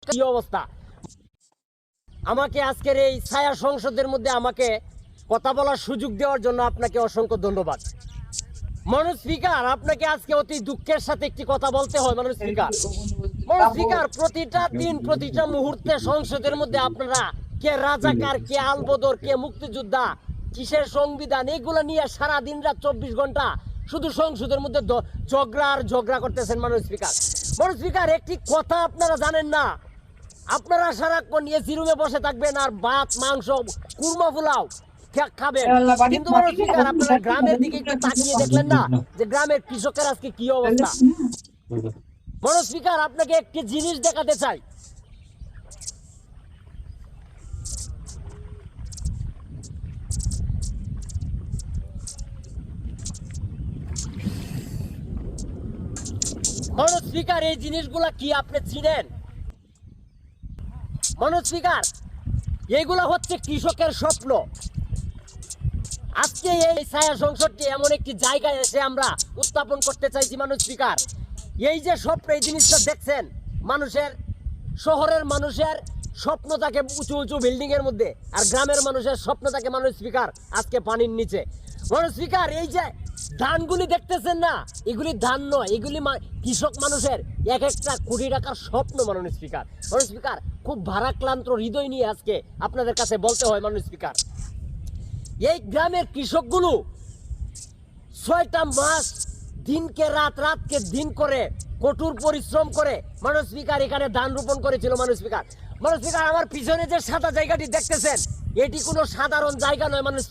কি অবস্থা। আমাকে আজকের এই ছায়া সংসদের মধ্যে আমাকে কথা বলার সুযোগ দেওয়ার জন্য আপনাকে অসংখ্য ধন্যবাদ। মাননীয় স্পিকার, আপনাকে আজকে অতি দুঃখের সাথে একটি কথা বলতে হয়। মাননীয় স্পিকার, প্রতিটা দিন প্রতিটা মুহূর্তে সংসদের মধ্যে আপনারা কে রাজাকার, কে আলবদর, কে মুক্তিযোদ্ধা, কিসের সংবিধান, এগুলো নিয়ে সারা দিন রাত 24 ঘন্টা শুধু সংসদের মধ্যে ঝগড়া করতেছেন। মাননীয় স্পিকার, একটি কথা আপনারা জানেন না, আপনারা সারাক্ষণ এসি রুমে বসে থাকবেন আর ভাত মাংস কুরমা পোলাও খাবেন, কিন্তু মাননীয় স্পিকার আপনারা গ্রামের দিকে একটু তাকিয়ে দেখলেন না যে গ্রামের কৃষকের আজকে কি অবস্থা। মাননীয় স্পিকার, আপনাকে একটি জিনিস দেখাতে চাই। মাননীয় স্পিকার, এই জিনিসগুলা কি আপনি চিনেন? মাননীয় স্পিকার, এইগুলা হচ্ছে কৃষকের স্বপ্ন। আজকে এই ছায়া সংসদটি এমন একটি জায়গায় এসে আমরা উত্থাপন করতে চাইছি। মাননীয় স্পিকার, এই যে স্বপ্ন, এই জিনিসটা দেখছেন, মানুষের, শহরের মানুষের স্বপ্ন থাকে উঁচু উঁচু বিল্ডিং এর মধ্যে, আর গ্রামের মানুষের স্বপ্ন থাকে মাননীয় স্পিকার আজকে পানির নিচে। মাননীয় স্পিকার, এই যে ধানগুলি দেখতেছেন না, এগুলি ধান নয়, এগুলি কৃষক মানুষের এক একটা কোটি টাকার স্বপ্ন। মাননীয় স্পিকার, খুব ভারাক্রান্ত হৃদয় নিয়ে আজকে আপনাদের কাছে বলতে হয়। মাননীয় স্পিকার, এই গ্রামের কৃষকগুলো 6টা মাস দিনকে রাত, রাতকে দিন করে কঠোর পরিশ্রম করে মাননীয় স্পিকার এখানে ধান রোপণ করেছিল। মাননীয় স্পিকার, আমার পিছনে যে সাদা জায়গাটি দেখতেছেন, এটি কোনো সাধারণ জায়গা নয়। মাননীয়